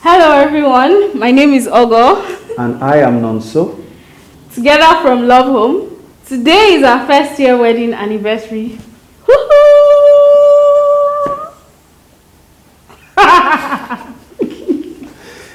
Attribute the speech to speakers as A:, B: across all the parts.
A: Hello everyone, my name is Ogo.
B: And I am Nonso.
A: Together from Love Home. Today is our first year wedding anniversary.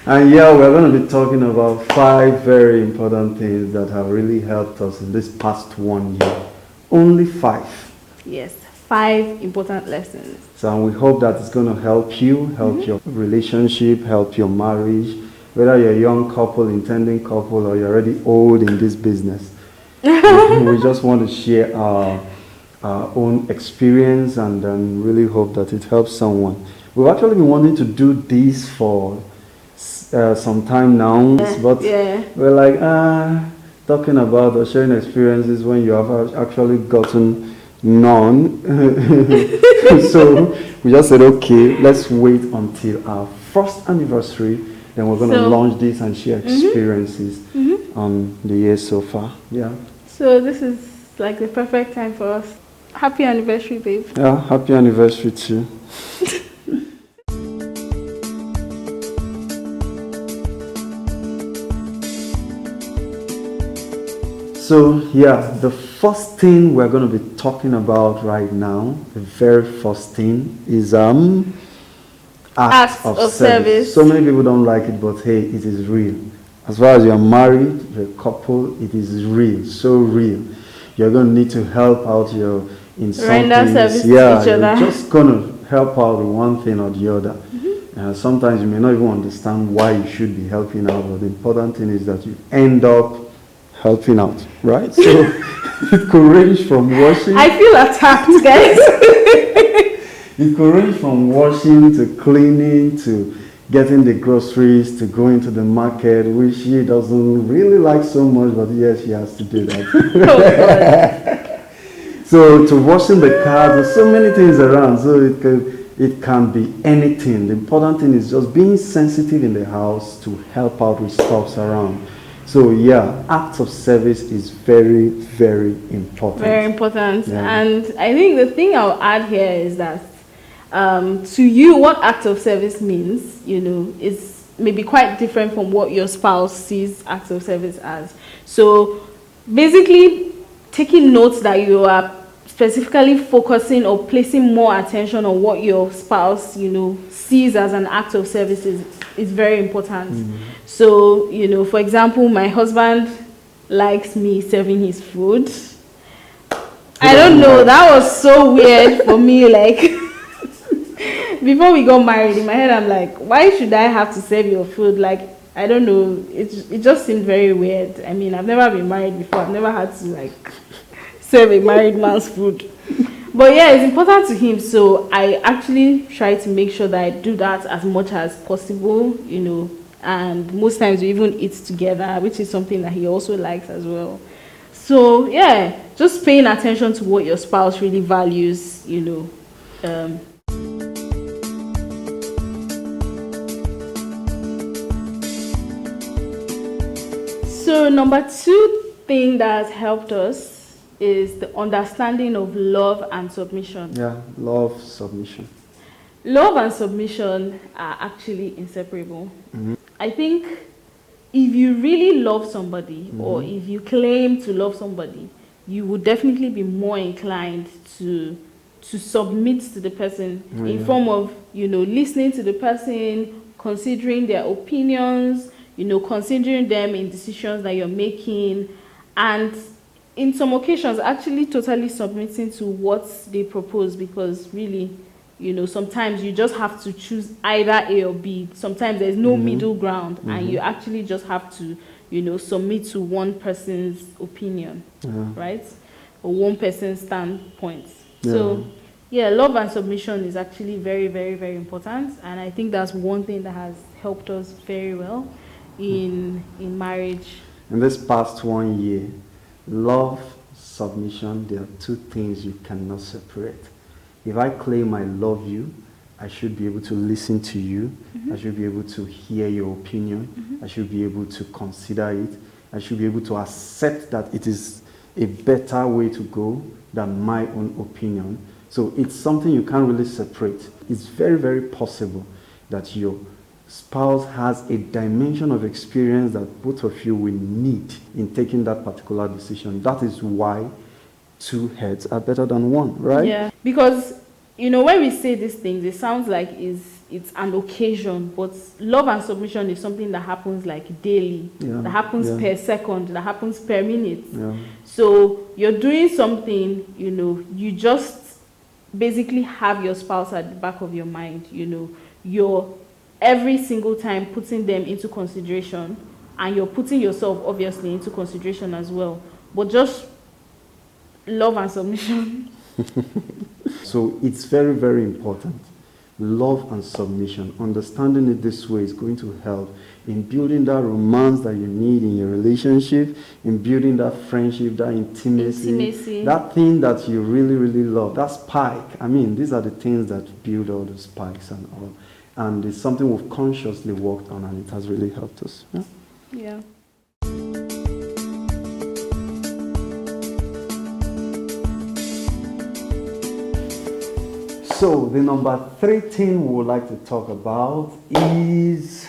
B: And yeah, we're going to be talking about 5 very important things that have really helped us in this past 1 year. Only 5.
A: Yes, 5 important lessons.
B: So we hope that it's going to help you, help your relationship, help your marriage, whether you're a young couple, intending couple, or you're already old in this business. We just want to share our own experience and really hope that it helps someone. We've actually been wanting to do this for some time now, but we're like, talking about or sharing experiences when you have actually gotten none. So we just said, okay, let's wait until our first anniversary, then we're going to launch this and share experiences on the year so far. Yeah.
A: So this is like the perfect time for us. Happy anniversary, babe.
B: Yeah, happy anniversary too. So yeah, the first thing we're going to be talking about right now, the very first thing is acts of service. So many people don't like it, but hey, it is real. As far as you're married, you're a couple, it is real, so real. You're going to need to help out in some
A: render
B: things.
A: Service to each other.
B: You're just going to help out with one thing or the other. Sometimes you may not even understand why you should be helping out, but the important thing is that you end up helping out, right? So it could range from washing.
A: I feel attacked, guys.
B: It could range from washing to cleaning to getting the groceries to going to the market, which she doesn't really like so much, but yes, she has to do that. So to washing the car, there's so many things around. So it can be anything. The important thing is just being sensitive in the house to help out with stuffs around. So yeah, acts of service is very, very important.
A: Very important. Yeah. And I think the thing I'll add here is that to you, what act of service means, is maybe quite different from what your spouse sees acts of service as. So basically, taking notes that you are specifically focusing or placing more attention on what your spouse, sees as an act of service is very important. So, for example, my husband likes me serving his food. I don't know, that was so weird for me, like, before we got married, in my head, I'm like, why should I have to serve your food? Like, I don't know, it just seemed very weird. I mean, I've never been married before. I've never had to, like, serve a married man's food. But yeah, it's important to him, so I actually try to make sure that I do that as much as possible, and most times we even eat together, which is something that he also likes as well. So yeah, just paying attention to what your spouse really values, So number 2 thing that has helped us is the understanding of love and submission.
B: Yeah, love, submission.
A: Love and submission are actually inseparable. I think if you really love somebody or if you claim to love somebody, you would definitely be more inclined to submit to the person in form of, listening to the person, considering their opinions, considering them in decisions that you're making, and in some occasions actually totally submitting to what they propose, because really, sometimes you just have to choose either A or B. Sometimes there's no middle ground, and you actually just have to, submit to one person's opinion, right? Or one person's standpoint. So, yeah, love and submission is actually very, very, very important, and I think that's one thing that has helped us very well in marriage.
B: In this past 1 year, love, submission, there are 2 things you cannot separate. If I claim I love you, I should be able to listen to you. I should be able to hear your opinion. I should be able to consider it. I should be able to accept that it is a better way to go than my own opinion. So it's something you can't really separate. It's very, very possible that your spouse has a dimension of experience that both of you will need in taking that particular decision. That is why two heads are better than one, right?
A: Yeah, because when we say these things, it sounds like it's an occasion, but love and submission is something that happens like daily, that happens per second, that happens per minute. So you're doing something, you just basically have your spouse at the back of your mind. You're every single time putting them into consideration, and you're putting yourself obviously into consideration as well, but just love and submission.
B: So it's very, very important. Love and submission. Understanding it this way is going to help in building that romance that you need in your relationship, in building that friendship, that intimacy. That thing that you really, really love, that spike. I mean, these are the things that build all the spikes and all. And it's something we've consciously worked on, and it has really helped us.
A: Yeah.
B: So the number 3 thing we would like to talk about is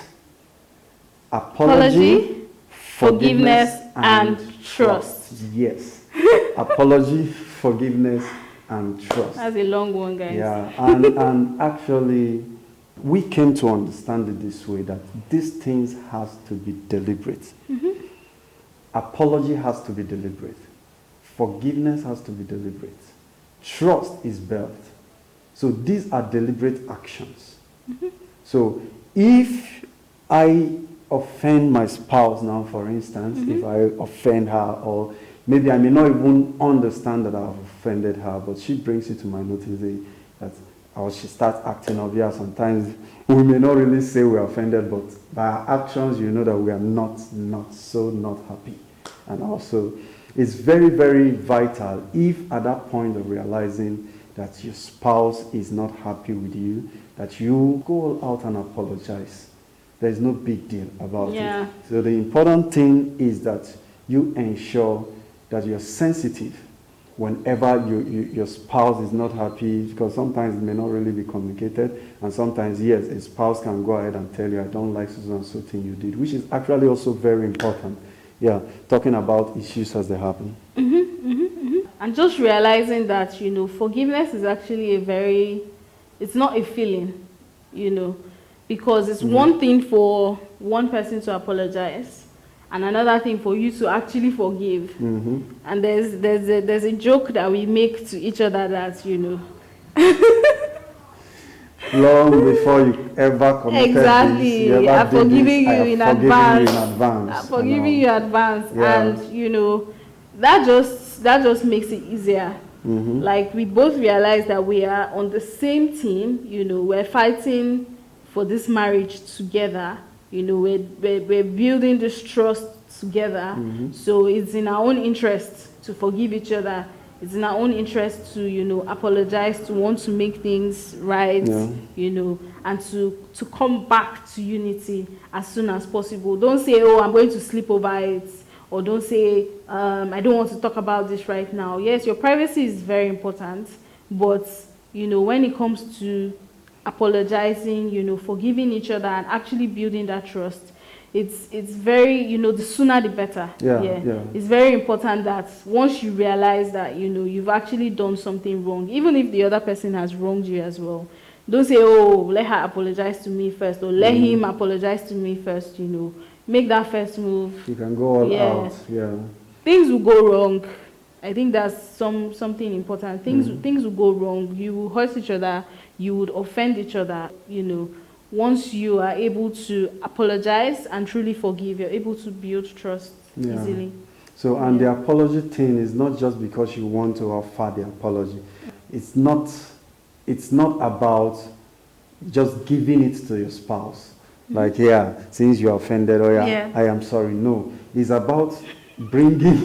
B: apology,
A: forgiveness, and trust.
B: Yes. Apology, forgiveness, and trust.
A: That's a long one, guys.
B: Yeah, and actually, we came to understand it this way, that these things has to be deliberate. Apology has to be deliberate. Forgiveness has to be deliberate. Trust is built. So these are deliberate actions. So if I offend my spouse now, for instance, if I offend her, or maybe I may not even understand that I've offended her, but she brings it to my notice that or she starts acting obvious. Sometimes we may not really say we're offended, but by our actions, you know that we are not happy. And also, it's very, very vital if at that point of realizing that your spouse is not happy with you, that you go out and apologize. There's no big deal about it. So the important thing is that you ensure that you're sensitive whenever your spouse is not happy, because sometimes it may not really be communicated, and sometimes, yes, a spouse can go ahead and tell you, I don't like so and so thing you did, which is actually also very important. Yeah, talking about issues as they happen.
A: And just realizing that, forgiveness is actually it's not a feeling, because it's one thing for one person to apologize and another thing for you to actually forgive. And there's a joke that we make to each other that,
B: long before you ever committed this,
A: I'm forgiving you in advance. I'm forgiving you in advance. And that just makes it easier. Like, we both realize that we are on the same team. We're fighting for this marriage together. We're building this trust together. So it's in our own interest to forgive each other. It's in our own interest to, apologize, to want to make things right, and to come back to unity as soon as possible. Don't say, oh, I'm going to sleep over it, or don't say, I don't want to talk about this right now. Yes, your privacy is very important, but, when it comes to apologizing, forgiving each other and actually building that trust, it's very, the sooner the better. It's very important that once you realize that, you've actually done something wrong, even if the other person has wronged you as well, don't say, oh, let her apologize to me first, or let him apologize to me first. Make that first move.
B: You can go all out.
A: Things will go wrong. I think that's something important. Things will go wrong. You will hurt each other. You would offend each other. Once you are able to apologize and truly forgive, you're able to build trust easily.
B: So, and the apology thing is not just because you want to offer the apology. It's not about just giving it to your spouse. Like, since you're offended, I am sorry. No, it's about bringing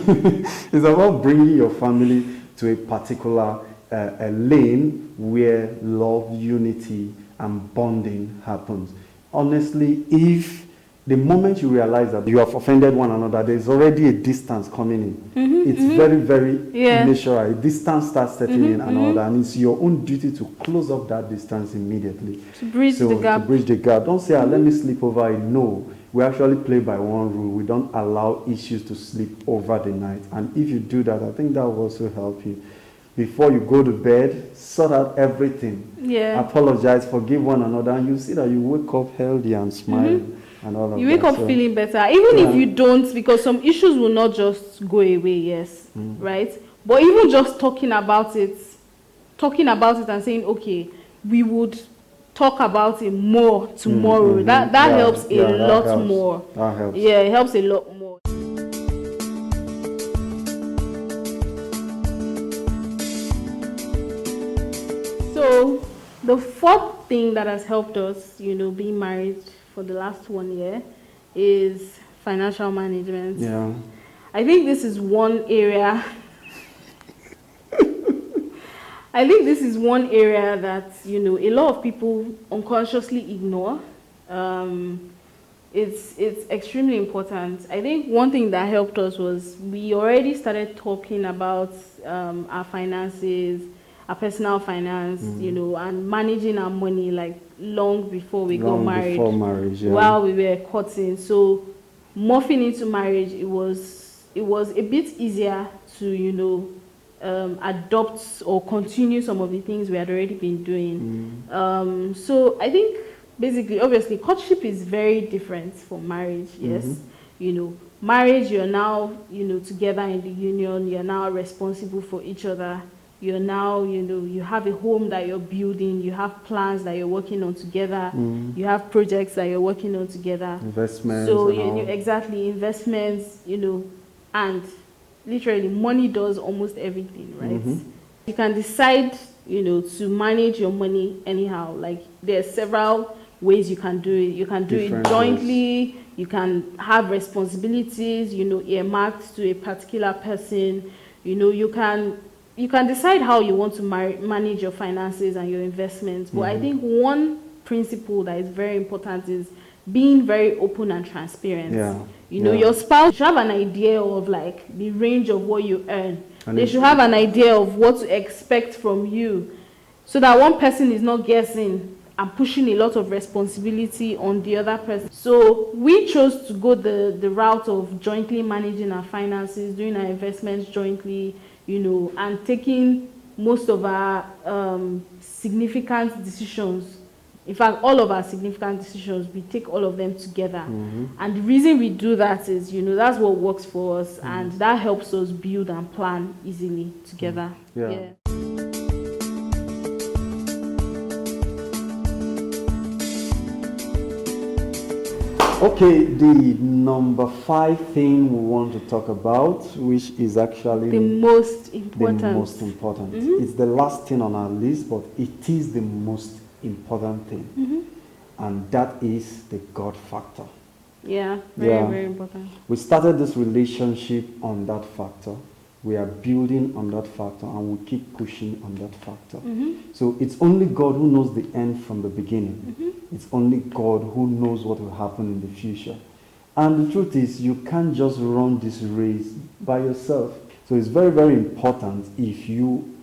B: your family to a particular a lane where love, unity, and bonding happens. Honestly, if the moment you realize that you have offended one another, there's already a distance coming in. It's very, very natural. A distance starts setting in and all that, and it's your own duty to close up that distance immediately.
A: To bridge the gap.
B: To bridge the gap. Don't say, let me sleep over it. No. We actually play by one rule. We don't allow issues to sleep over the night. And if you do that, I think that will also help you. Before you go to bed, sort out everything.
A: Yeah.
B: Apologize, forgive one another, and you see that you wake up healthy and smiling. And all of
A: you wake
B: that.
A: up feeling better, even if you don't, because some issues will not just go away, yes, right? But even just talking about it and saying, okay, we would talk about it more tomorrow. That helps a lot more.
B: That helps.
A: Yeah, it helps a lot more. So the fourth thing that has helped us, being married for the last 1 year is financial management.
B: Yeah.
A: I think this is one area that, a lot of people unconsciously ignore. It's extremely important. I think one thing that helped us was we already started talking about our finances, our personal finance, and managing our money like long before we got married.
B: Before marriage, yeah.
A: While we were courting. So morphing into marriage, it was a bit easier to, adopt or continue some of the things we had already been doing. So I think basically, obviously, courtship is very different from marriage, yes. Marriage, you're now, together in the union, you're now responsible for each other. You're now, you have a home that you're building, you have plans that you're working on together, you have projects that you're working on together.
B: Investments.
A: So, exactly, investments, and literally money does almost everything, right? You can decide, to manage your money anyhow. Like, there's several ways you can do it. You can do it jointly, you can have responsibilities, earmarked to a particular person, you can decide how you want to manage your finances and your investments. But I think one principle that is very important is being very open and transparent. Your spouse should have an idea of like the range of what you earn. And they should have an idea of what to expect from you, so that one person is not guessing and pushing a lot of responsibility on the other person. So we chose to go the route of jointly managing our finances, doing our investments jointly, and taking most of our significant decisions. In fact, all of our significant decisions, we take all of them together. And the reason we do that is, that's what works for us, and that helps us build and plan easily together. Yeah.
B: Okay, the number 5 thing we want to talk about, which is actually
A: the most important.
B: It's the last thing on our list, but it is the most important thing. And that is the God factor.
A: Yeah, very important.
B: We started this relationship on that factor. We are building on that factor, and we keep pushing on that factor. So it's only God who knows the end from the beginning. It's only God who knows what will happen in the future. And the truth is, you can't just run this race by yourself. So it's very, very important if you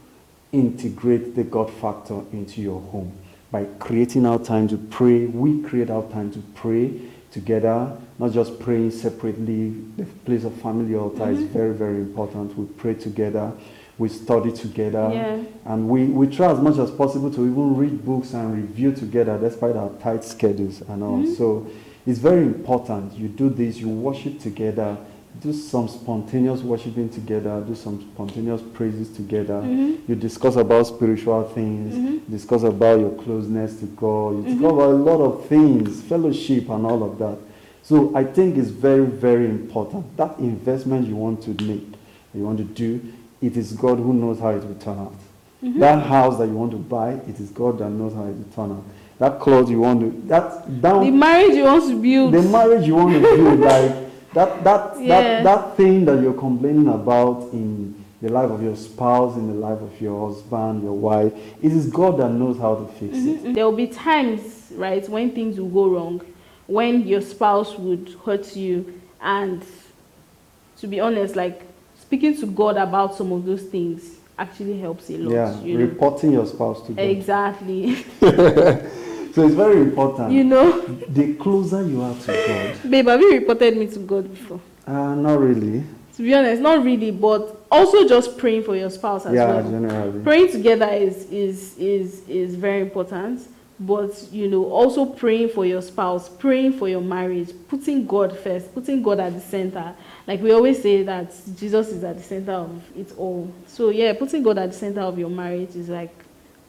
B: integrate the God factor into your home by creating our time to pray. We create our time to pray together, not just praying separately. The place of family altar is very, very important. We pray together, we study together, and we try as much as possible to even read books and review together despite our tight schedules and all. So it's very important. You do this, you worship together, do some spontaneous worshiping together, do some spontaneous praises together. You discuss about spiritual things, discuss about your closeness to God, you talk about a lot of things, fellowship and all of that. So I think it's very, very important. That investment you want to make, you want to do, it is God who knows how it will turn out. That house that you want to buy, it is God that knows how it will turn out. That clothes you want to,
A: the marriage you want to build.
B: The marriage you want to build, like that thing that you're complaining about in the life of your spouse, in the life of your husband, your wife, it is God that knows how to fix it.
A: There will be times, right, when things will go wrong, when your spouse would hurt you, and to be honest, like speaking to God about some of those things actually helps a lot.
B: Yeah,
A: you know?
B: reporting your spouse to God.
A: Exactly.
B: So it's very important.
A: You know,
B: the closer you are to God.
A: babe, have you reported me to God before?
B: Not really.
A: To be honest, not really, but also just praying for your spouse as well.
B: Yeah, generally.
A: Praying together is very important. But you know, also praying for your spouse, praying for your marriage, putting God first, putting God at the center. Like we always say that Jesus is at the center of it all. So yeah, putting God at the center of your marriage is like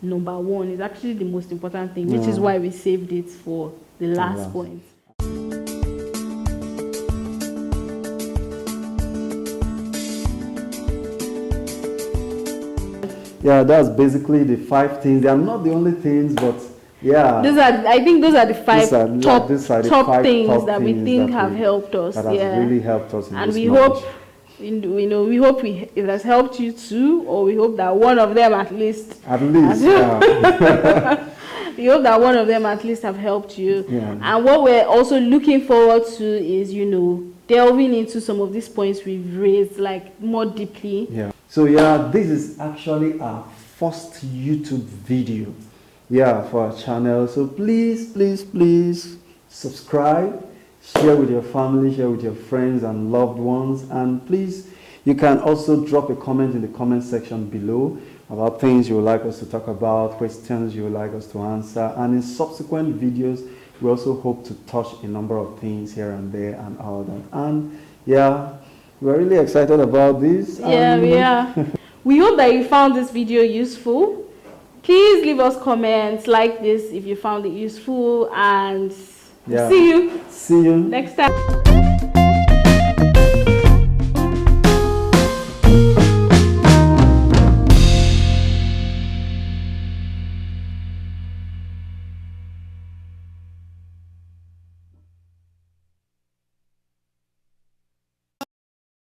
A: number one. It's actually the most important thing, which is why we saved it for the last point.
B: Yeah, that's basically the 5 things. They are not the only things, but yeah.
A: I think those are the five top things that we think have helped us.
B: That has really helped us.
A: And we hope, we hope it has helped you too, or we hope that one of them at least.
B: Yeah.
A: We hope that one of them at least have helped you.
B: Yeah.
A: And what we're also looking forward to is, delving into some of these points we've raised, like more deeply.
B: Yeah. So yeah, this is actually our first YouTube video. Yeah, for our channel. So please subscribe, share with your family, share with your friends and loved ones, and please, you can also drop a comment in the comment section below about things you would like us to talk about, questions you would like us to answer, and in subsequent videos we also hope to touch a number of things here and there and all that. And yeah, we're really excited about this.
A: Yeah, we are. We hope that you found this video useful. Please leave us comments like this if you found it useful, and see you
B: next
A: time.